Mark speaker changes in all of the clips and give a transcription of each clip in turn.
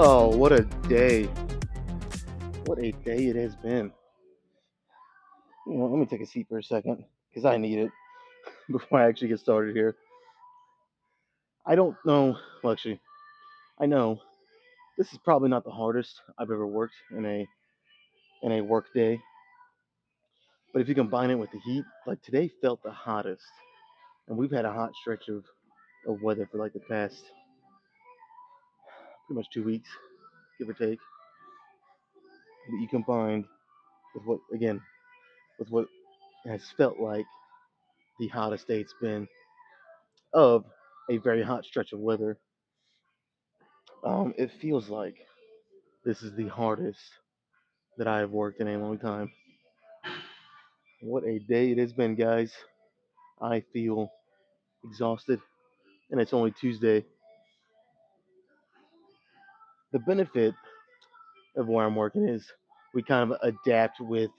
Speaker 1: Oh, what a day. What a day it has been. Let me take a seat for a second because I need it before I actually get started here. I don't know. Well, actually, I know this is probably not the hardest I've ever worked in a work day. But if you combine it with the heat, like today felt the hottest. And we've had a hot stretch of weather for like the past pretty much 2 weeks, give or take. But you combined with what has felt like the hottest day it's been of a very hot stretch of weather. It feels like this is the hardest that I have worked in a long time. What a day it has been, guys. I feel exhausted, and it's only Tuesday. The benefit of where I'm working is we kind of adapt with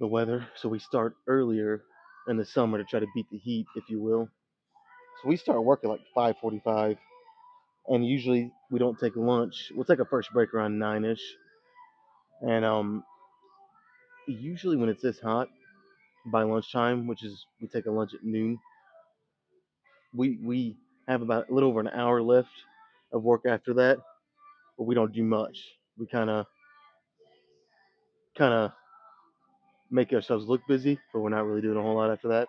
Speaker 1: the weather, so we start earlier in the summer to try to beat the heat, if you will. So we start work at like 5:45, and usually we don't take lunch. We'll take a first break around 9ish, and usually when it's this hot by lunchtime, which is we take a lunch at noon, we have about a little over an hour left of work after that, but we don't do much. We kind of make ourselves look busy, but we're not really doing a whole lot after that.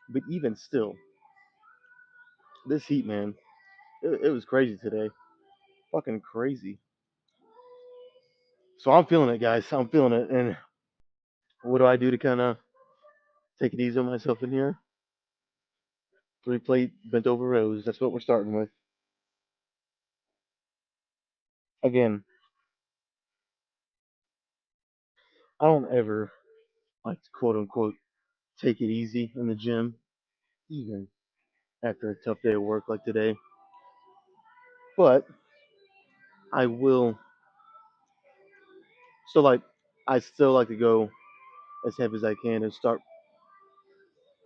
Speaker 1: But even still, this heat, man, it was crazy today, fucking crazy. So I'm feeling it, guys. I'm feeling it. And what do I do to kind of take it easy on myself in here? 3 plate bent over rows. That's what we're starting with. Again, I don't ever like to quote unquote take it easy in the gym, even after a tough day of work like today. But I will still like I still like to go as heavy as I can and start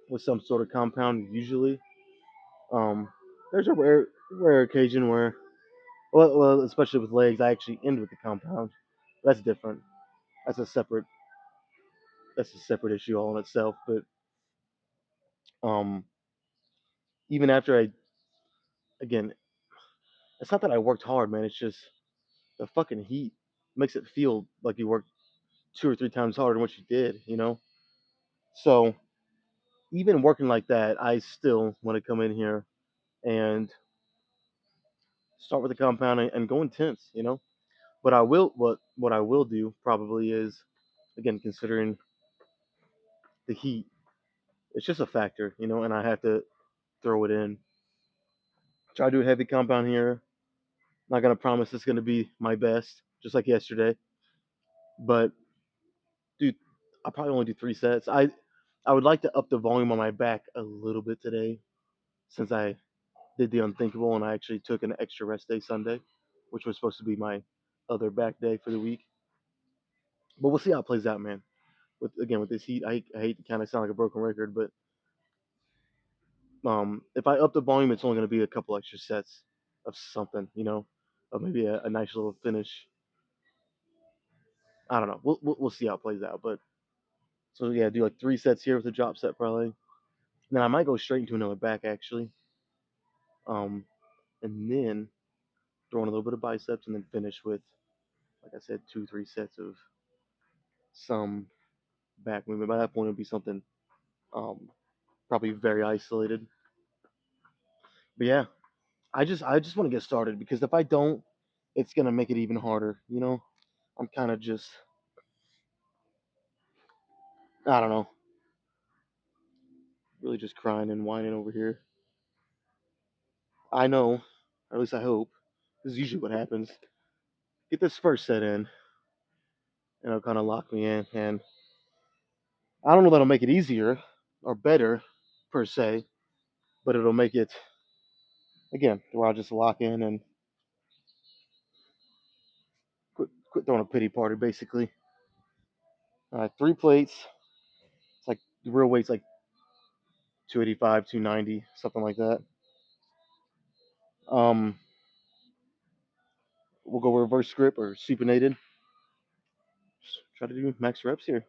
Speaker 1: with some sort of compound usually. Um, there's a rare occasion where well, especially with legs, I actually end with the compound. That's different. That's a separate that's a separate issue all in itself. But um, even after I again, it's not that I worked hard, man. It's just the fucking heat makes it feel like you worked 2 or 3 times harder than what you did. So even working like that, I still want to come in here and start with the compound and go intense. But what I will do probably is again considering the heat, it's just a factor, and I have to throw it in. Try to do a heavy compound here. Not gonna promise it's gonna be my best, just like yesterday. But dude, I'll probably only do 3 sets. I would like to up the volume on my back a little bit today, since I did the unthinkable and I actually took an extra rest day Sunday, which was supposed to be my other back day for the week. But we'll see how it plays out, man. With this heat, I hate to kind of sound like a broken record, but if I up the volume, it's only going to be a couple extra sets of something, of maybe a nice little finish. I don't know. We'll see how it plays out. But so yeah, do like 3 sets here with a drop set probably. Then I might go straight into another back actually. Um, and then throw in a little bit of biceps and then finish with, like I said, 2 3 sets of some back movement. By that point, it'll be something um, probably very isolated. But yeah, I just want to get started because if I don't, it's gonna make it even harder. I'm kind of just I don't know, really just crying and whining over here. I know, or at least I hope. This is usually what happens. Get this first set in, and it'll kind of lock me in. And I don't know that'll make it easier or better per se, but it'll make it again where I'll just lock in and quit throwing a pity party basically. All right, 3 plates. It's like the real weight's like 285, 290, something like that. Um, We'll go reverse grip or supinated. Just try to do max reps here.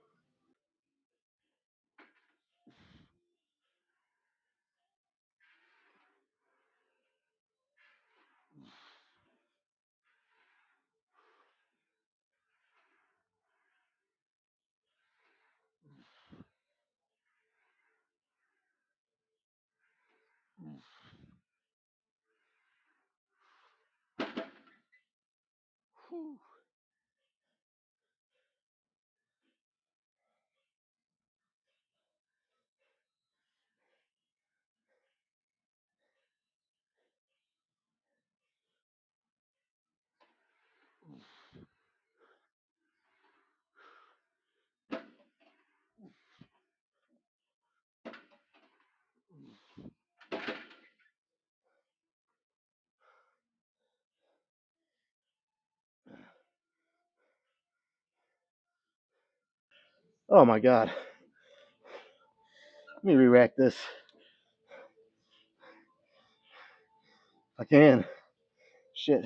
Speaker 1: Oh my god. Let me re-rack this. If I can. Shit.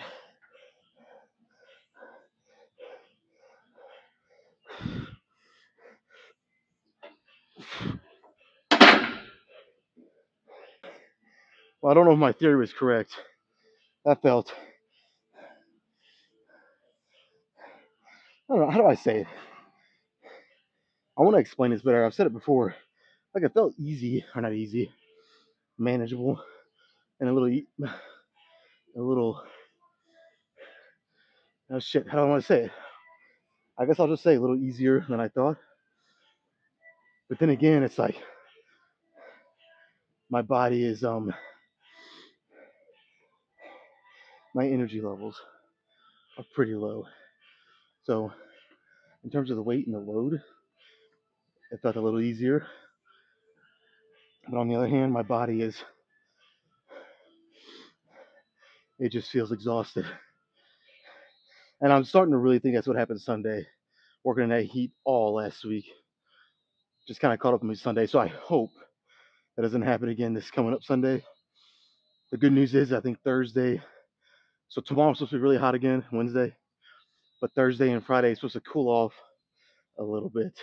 Speaker 1: Well, I don't know if my theory was correct. That felt, I don't know, how do I say it? I want to explain this better. I've said it before. Like it felt easy, or not easy, manageable, and a little, oh shit, how do I want to say it? I guess I'll just say a little easier than I thought. But then again, it's like my body is, my energy levels are pretty low. So in terms of the weight and the load, it felt a little easier. But on the other hand, my body is, it just feels exhausted. And I'm starting to really think that's what happened Sunday. Working in that heat all last week. Just kind of caught up with me Sunday. So I hope that doesn't happen again this coming up Sunday. The good news is, I think Thursday, so tomorrow's supposed to be really hot again, Wednesday. But Thursday and Friday is supposed to cool off a little bit.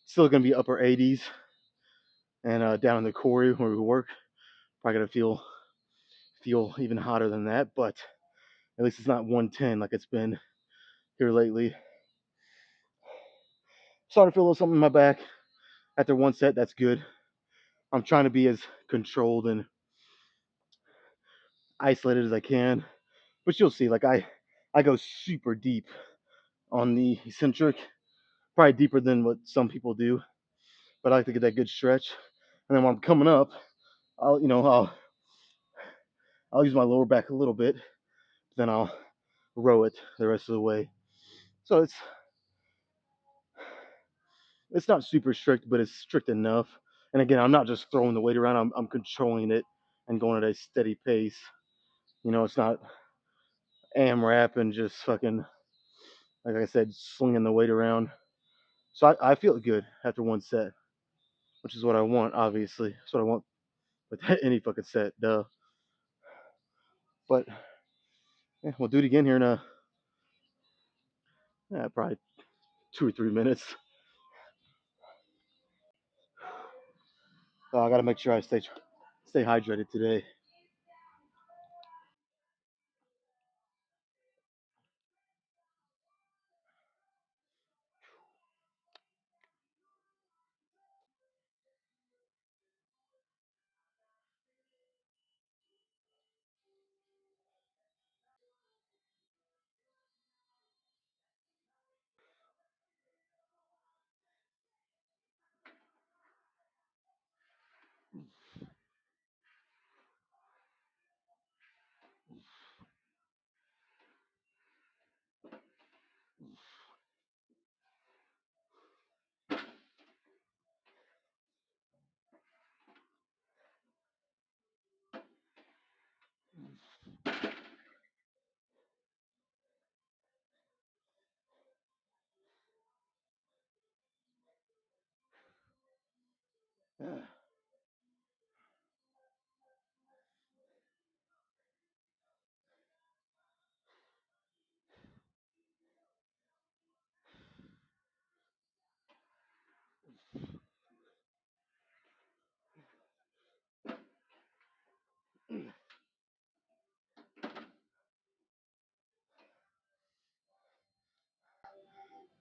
Speaker 1: Still going to be upper 80s. And down in the quarry where we work, probably going to feel even hotter than that. But at least it's not 110 like it's been here lately. Starting to feel a little something in my back after one set. That's good. I'm trying to be as controlled and isolated as I can. But you'll see, like I go super deep on the eccentric, probably deeper than what some people do. But I like to get that good stretch. And then when I'm coming up, I'll use my lower back a little bit, then I'll row it the rest of the way. So it's not super strict, but it's strict enough. And again, I'm not just throwing the weight around. I'm controlling it and going at a steady pace. It's not AMRAP and just fucking, like I said, slinging the weight around. So I feel good after one set, which is what I want, obviously. That's what I want with any fucking set, duh. But yeah, we'll do it again here in probably 2 or 3 minutes. I gotta make sure I stay hydrated today.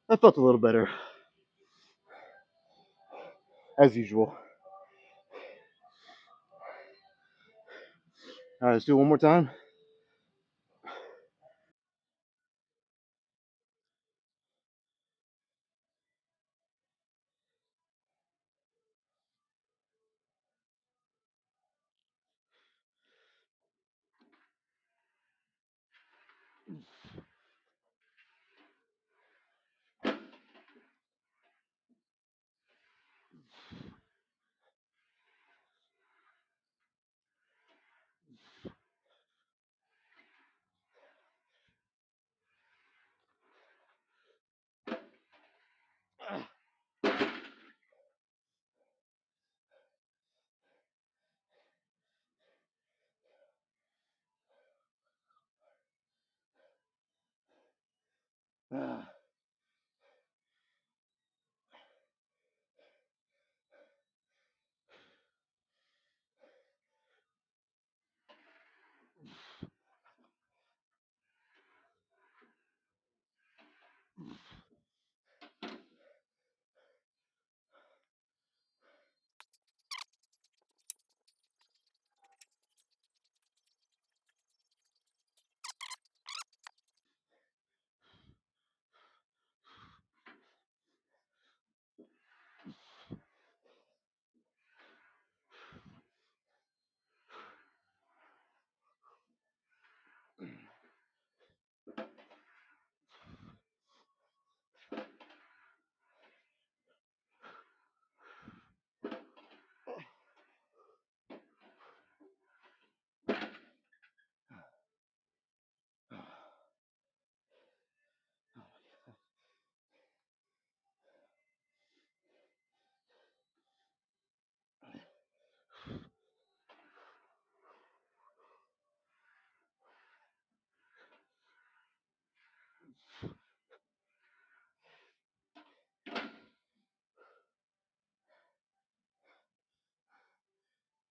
Speaker 1: That felt a little better, as usual. All right, let's do it one more time.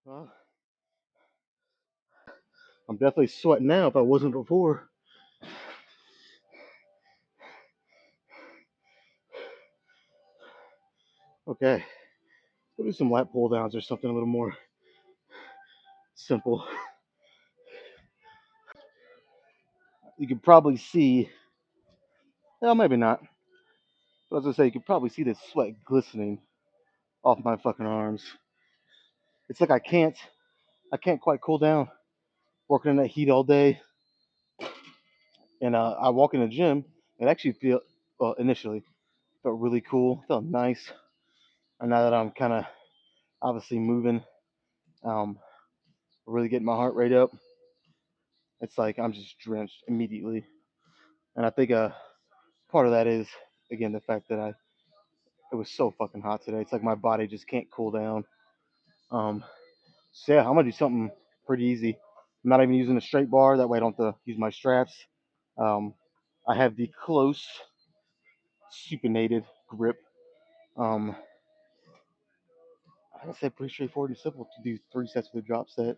Speaker 1: Well, I'm definitely sweating now if I wasn't before. Okay, we'll do some lat pull downs or something a little more simple. You can probably see, well, maybe not, but as I say, you can probably see the sweat glistening off my fucking arms. It's like I can't quite cool down working in that heat all day. And I walk in the gym, it actually feel, well, initially felt really cool, felt nice. And now that I'm kind of obviously moving, um, really getting my heart rate up, it's like I'm just drenched immediately. And I think part of that is again the fact that it was so fucking hot today. It's like my body just can't cool down. Um, so yeah, I'm gonna do something pretty easy. I'm not even using a straight bar. That way I don't have to use my straps. Um, I have the close supinated grip. Um, like I said, pretty straightforward and simple to do 3 sets with a drop set.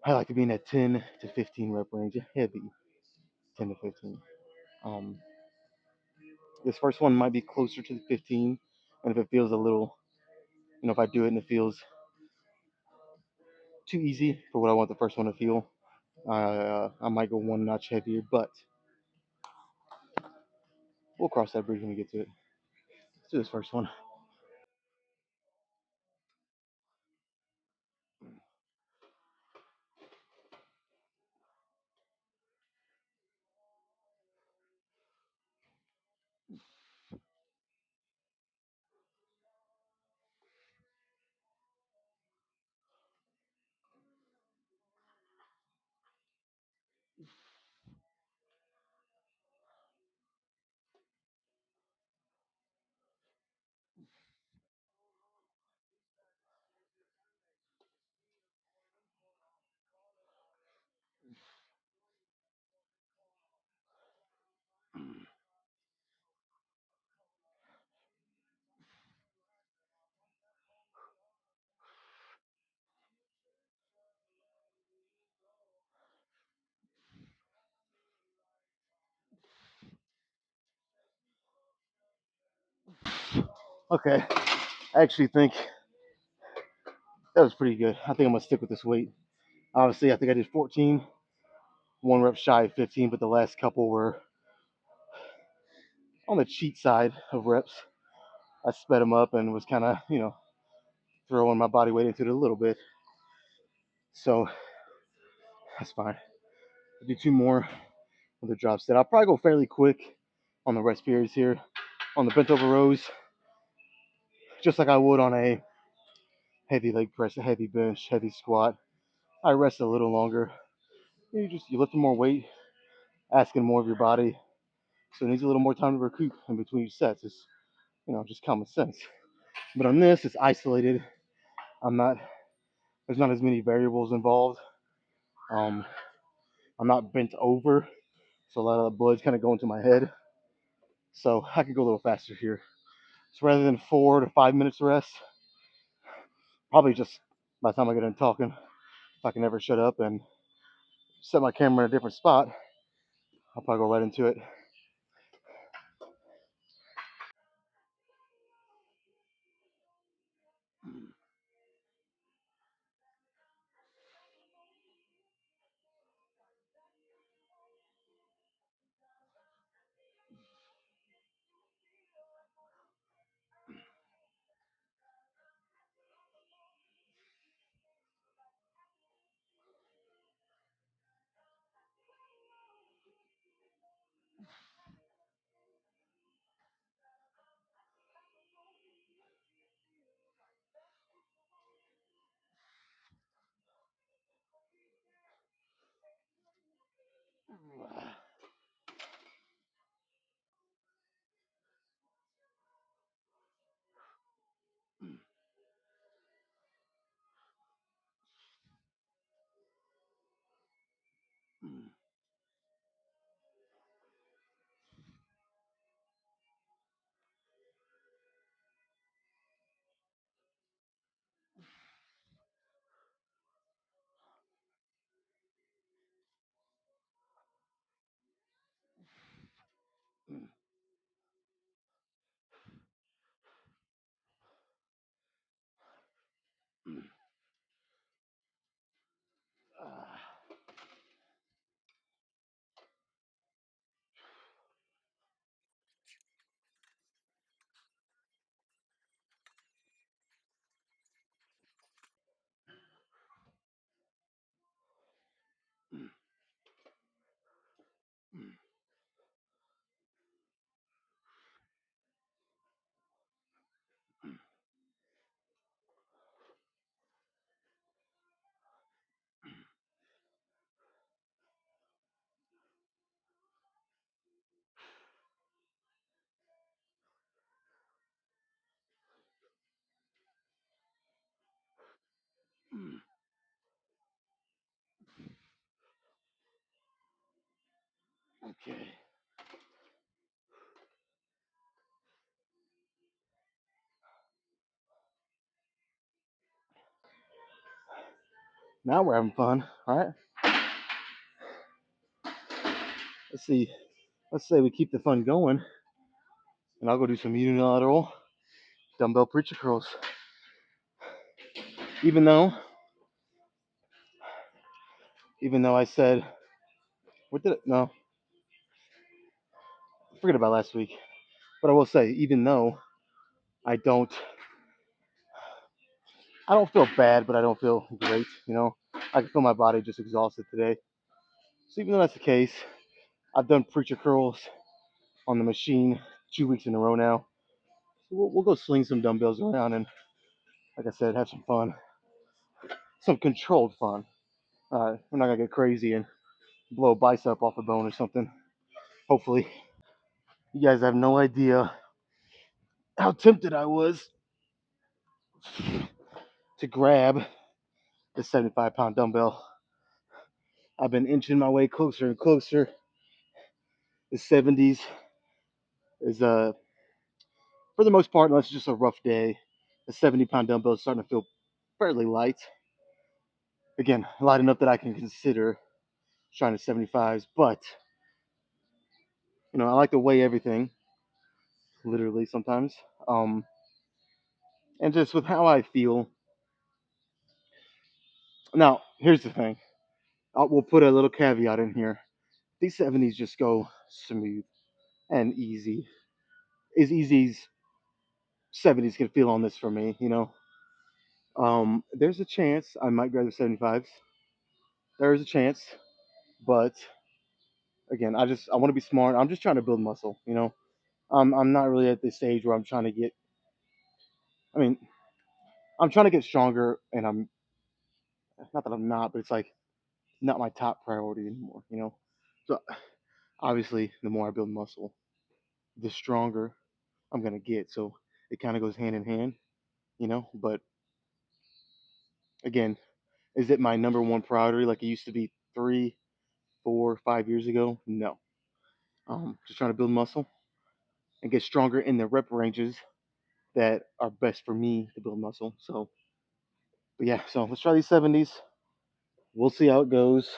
Speaker 1: I like to be in that 10 to 15 rep range, heavy 10 to 15. Um, this first one might be closer to the 15, and if it feels a little, if I do it and it feels too easy for what I want the first one to feel, I might go one notch heavier, but we'll cross that bridge when we get to it. Let's do this first one. Okay, I actually think that was pretty good. I think I'm gonna stick with this weight. Obviously, I think I did 14, one rep shy of 15, but the last couple were on the cheat side of reps. I sped them up and was kind of, throwing my body weight into it a little bit. So that's fine. I'll do two more of the drop set. I'll probably go fairly quick on the rest periods here. On the bent over rows, just like I would on a heavy leg press, a heavy bench, heavy squat. I rest a little longer. You lift more weight, asking more of your body, so it needs a little more time to recoup in between each sets. It's just common sense. But on this, it's isolated. There's not as many variables involved. I'm not bent over, so a lot of the blood's kind of going to my head. So I can go a little faster here. So rather than 4 to 5 minutes rest, probably just by the time I get done talking, if I can ever shut up and set my camera in a different spot, I'll probably go right into it. Okay. Now we're having fun. All right. Let's see. Let's say we keep the fun going, and I'll go do some unilateral dumbbell preacher curls. Even though, I said, what did it? No, forget about last week. But I will say, even though I don't, I don't feel bad, but I don't feel great. I can feel my body just exhausted today. So even though that's the case, I've done preacher curls on the machine 2 weeks in a row now. So we'll go sling some dumbbells around and, like I said, have some fun, some controlled fun. We're not gonna get crazy and blow a bicep off a bone or something. Hopefully, you guys have no idea how tempted I was to grab the 75-pound dumbbell. I've been inching my way closer and closer. The 70s is for the most part, unless it's just a rough day, the 70-pound dumbbell is starting to feel fairly light. Again, light enough that I can consider trying to 75s, but I like to weigh everything, literally sometimes. And just with how I feel. Now, here's the thing. We'll put a little caveat in here. These 70s just go smooth and easy. As easy as 70s can feel on this for me, you know. There's a chance I might grab the 75s. There is a chance, but again, I want to be smart. I'm just trying to build muscle, you know. I'm not really at this stage where I'm trying to get. I mean, I'm trying to get stronger, and I'm not that I'm not, but it's like not my top priority anymore, you know. So obviously, the more I build muscle, the stronger I'm gonna get. So it kind of goes hand in hand, you know. But again, is it my number one priority like it used to be 3, 4, 5 years ago? No. Just trying to build muscle and get stronger in the rep ranges that are best for me to build muscle. So, but yeah, so let's try these 70s. We'll see how it goes.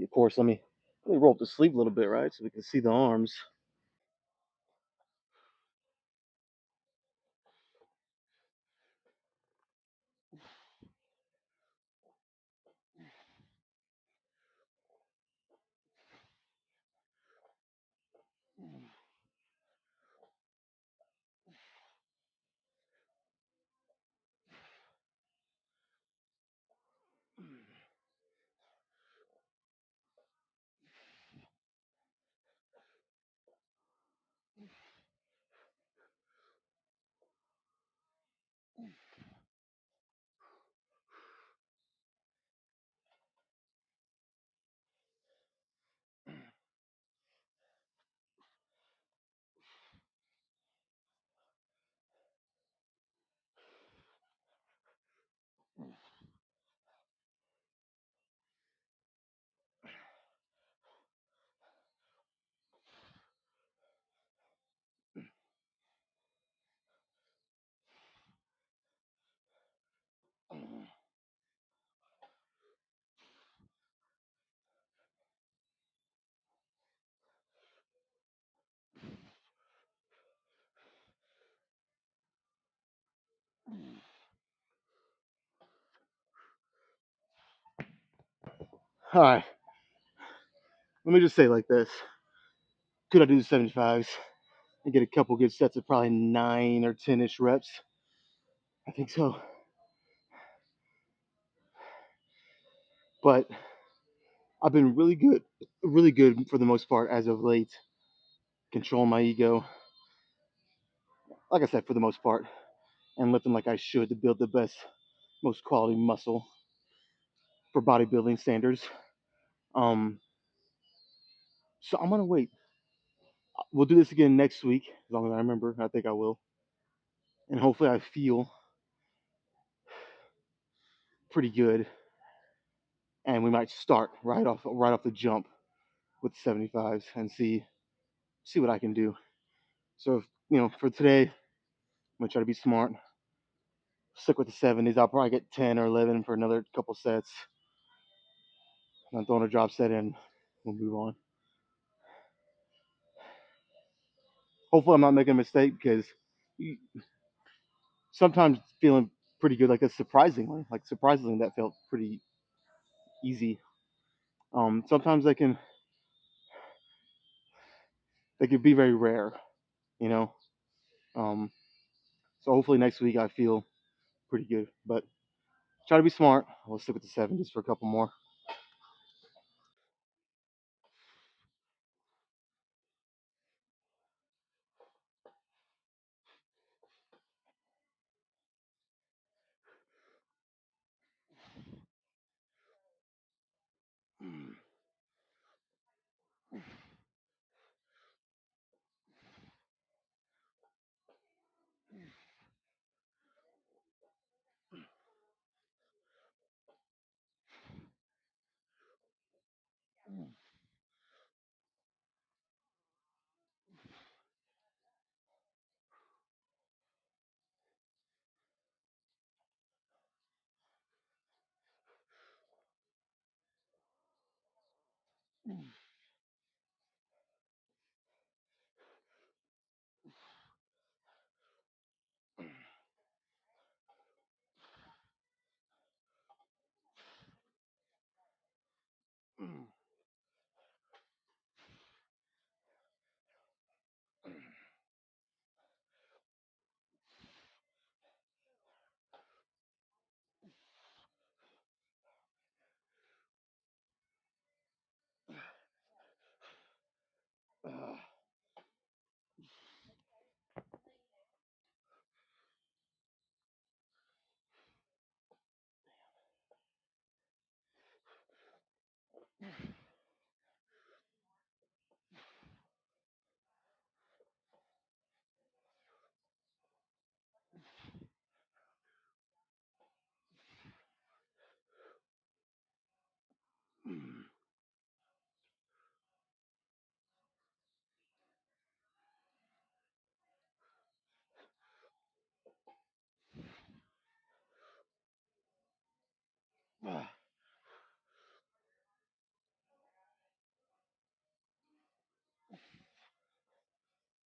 Speaker 1: Of course, let me roll up the sleeve a little bit, right, so we can see the arms. All right, let me just say it like this: could I do the 75s and get a couple good sets of probably 9 or 10-ish reps? I think so. But I've been really good for the most part as of late. Controlling my ego, like I said, for the most part, and lifting like I should to build the best, most quality muscle for bodybuilding standards. Um, so I'm gonna wait. We'll do this again next week, as long as I remember. I think I will, and hopefully I feel pretty good, and we might start right off the jump with 75s and see what I can do. So for today, I'm gonna try to be smart. Stick with the 70s. I'll probably get 10 or 11 for another couple sets. I'm throwing a drop set in. We'll move on. Hopefully, I'm not making a mistake because sometimes feeling pretty good like this. Surprisingly, that felt pretty easy. Sometimes they can be very rare, you know. Um, so hopefully next week I feel pretty good. But try to be smart. We'll stick with the 70s for a couple more.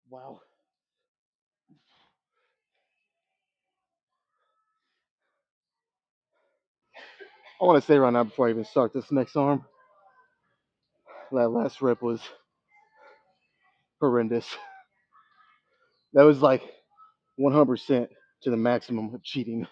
Speaker 1: Wow. I want to say right now before I even start this next arm, that last rep was horrendous. That was like 100% to the maximum of cheating.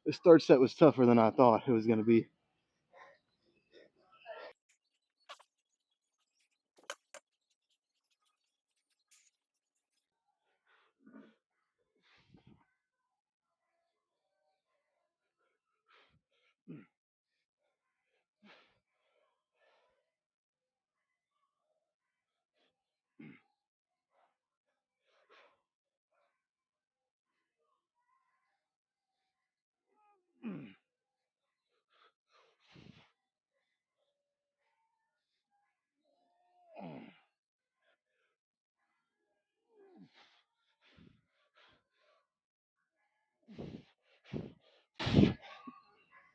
Speaker 1: This third set was tougher than I thought it was going to be.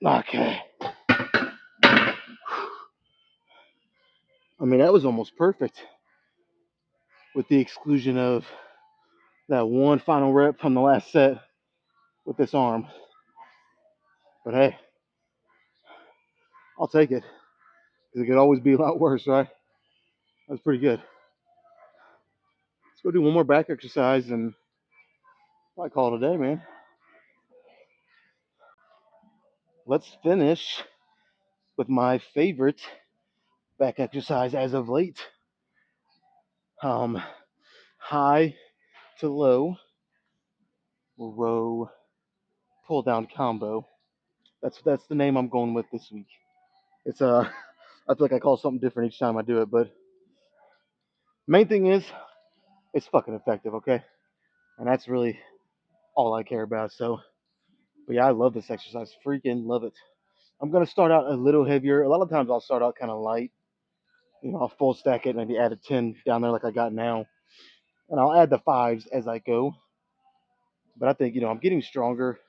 Speaker 1: Okay. I mean, that was almost perfect with the exclusion of that one final rep from the last set with this arm. But hey, I'll take it because it could always be a lot worse, right? That's pretty good. Let's go do one more back exercise and I call it a day, man. Let's finish with my favorite back exercise as of late. Um, high to low row pull down combo. That's the name I'm going with this week. It's I feel like I call something different each time I do it, but main thing is it's fucking effective, okay? And that's really all I care about. So, but yeah, I love this exercise. Freaking love it. I'm gonna start out a little heavier. A lot of times I'll start out kind of light. You know, I'll full stack it, maybe add a 10 down there like I got now, and I'll add the fives as I go. But I think I'm getting stronger.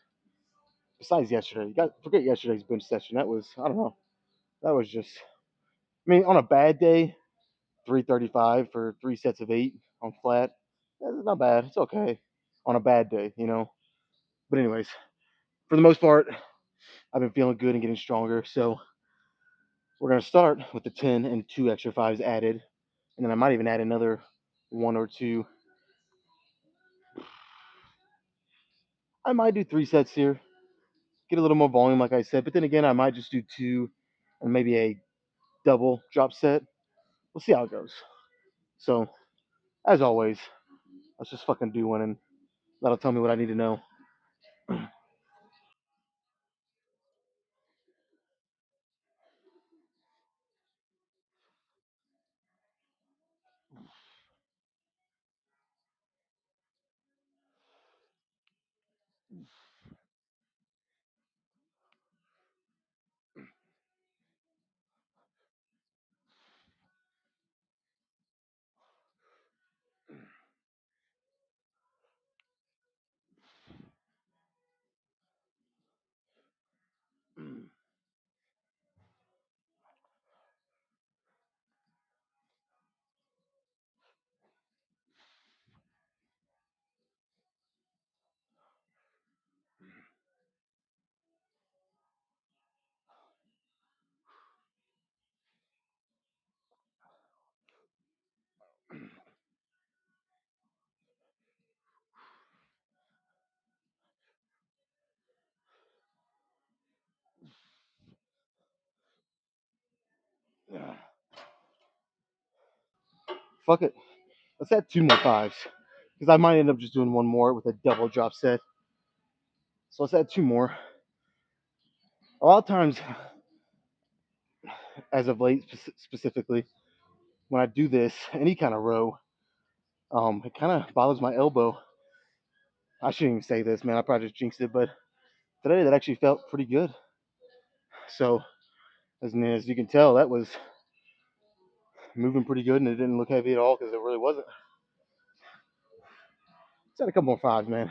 Speaker 1: Besides yesterday, you got forget yesterday's bench session. That was I don't know. That was just. I mean, on a bad day, 335 for 3 sets of 8 on flat. That's not bad. It's okay on a bad day. But anyways, for the most part, I've been feeling good and getting stronger. So we're gonna start with the 10 and 2 extra 5s added, and then I might even add another one or two. I might do 3 sets here, get a little more volume, like I said. But then again, I might just do two and maybe a double drop set. We'll see how it goes. So as always, let's just fucking do one, and that'll tell me what I need to know. Fuck it. Let's add 2 more 5s because I might end up just doing one more with a double drop set. So let's add 2 more. A lot of times, as of late specifically, when I do this, any kind of row, it kind of bothers my elbow. I shouldn't even say this, man. I probably just jinxed it, but today that actually felt pretty good. So, as you can tell, that was moving pretty good, and it didn't look heavy at all because it really wasn't. Let's add a couple more 5s, man.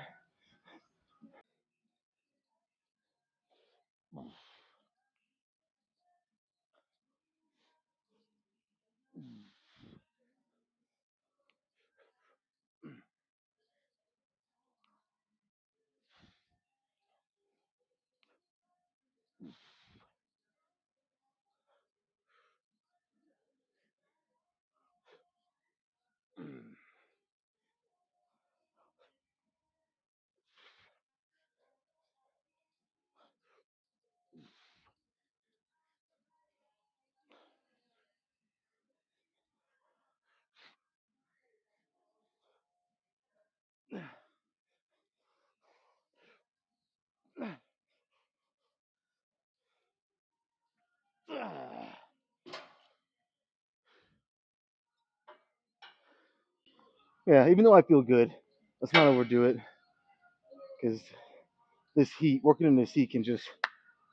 Speaker 1: Yeah, even though I feel good, let's not overdo it because this heat, working in this heat, can just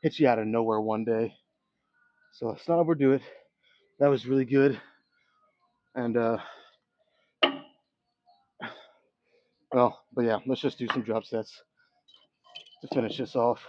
Speaker 1: hit you out of nowhere one day. So let's not overdo it. That was really good. And well, but yeah, let's just do some drop sets to finish this off.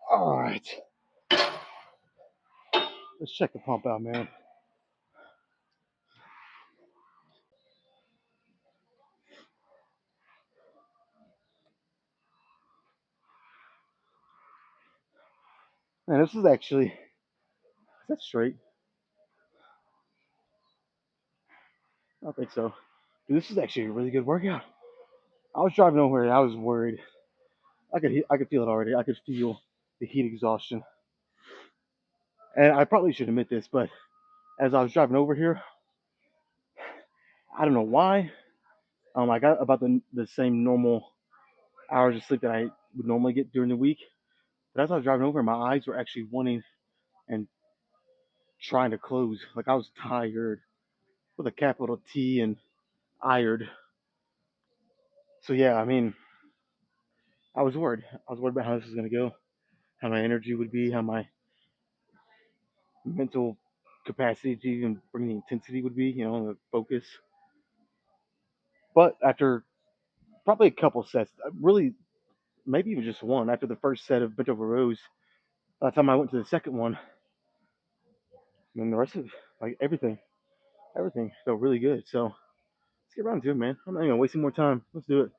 Speaker 1: All right, let's check the pump out, man. Man, this is actually, is that straight? I don't think so. Dude, this is actually a really good workout. I was driving over here and I was worried. I could feel it already. I could feel the heat exhaustion. And I probably should admit this, but as I was driving over here, I don't know why. I got about the same normal hours of sleep that I would normally get during the week. But as I was driving over, my eyes were actually wanting and trying to close. Like I was tired with a capital T and tired. So yeah, I mean, I was worried. I was worried about how this was gonna go, how my energy would be, how my mental capacity to even bring the intensity would be, the focus. But after probably a couple sets, really maybe even just one, after the first set of bent over rows, by the time I went to the second one, and the rest of like everything felt really good. So let's get around to it, man. I'm not even wasting more time. Let's do it.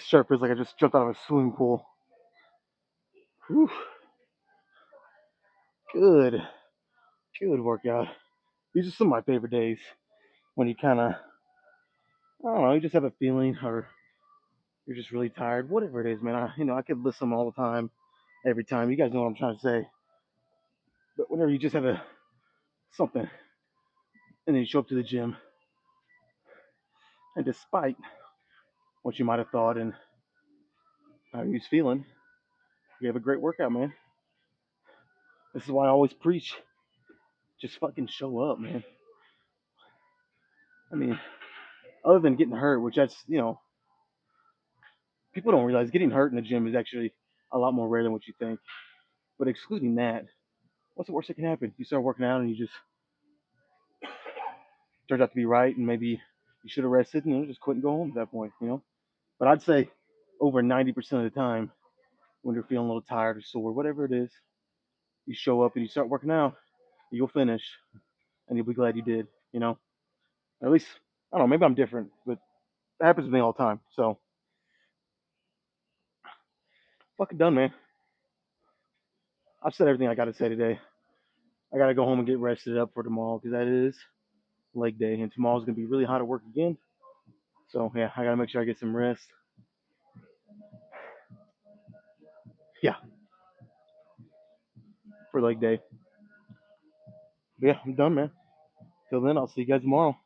Speaker 1: Sure feels like I just jumped out of a swimming pool. Whew. Good, good workout. These are some of my favorite days when you kind of, I don't know, you just have a feeling or you're just really tired, whatever it is, man. I could list them all the time, every time. You guys know what I'm trying to say. But whenever you just have a something, and then you show up to the gym, and despite what you might have thought and how you was feeling, you have a great workout, man. This is why I always preach: just fucking show up, man. I mean, other than getting hurt, which that's people don't realize getting hurt in the gym is actually a lot more rare than what you think. But excluding that, what's the worst that can happen? You start working out and you just turns out to be right, and maybe you should have rested and just quit and go home at that point. But I'd say over 90% of the time, when you're feeling a little tired or sore, whatever it is, you show up and you start working out, you'll finish, and you'll be glad you did. Or at least, I don't know, maybe I'm different, but it happens to me all the time. So, fucking done, man. I've said everything I got to say today. I got to go home and get rested up for tomorrow because that is leg day, and tomorrow's going to be really hot at work again. So, yeah, I got to make sure I get some rest. Yeah, for leg day. But yeah, I'm done, man. Till then, I'll see you guys tomorrow.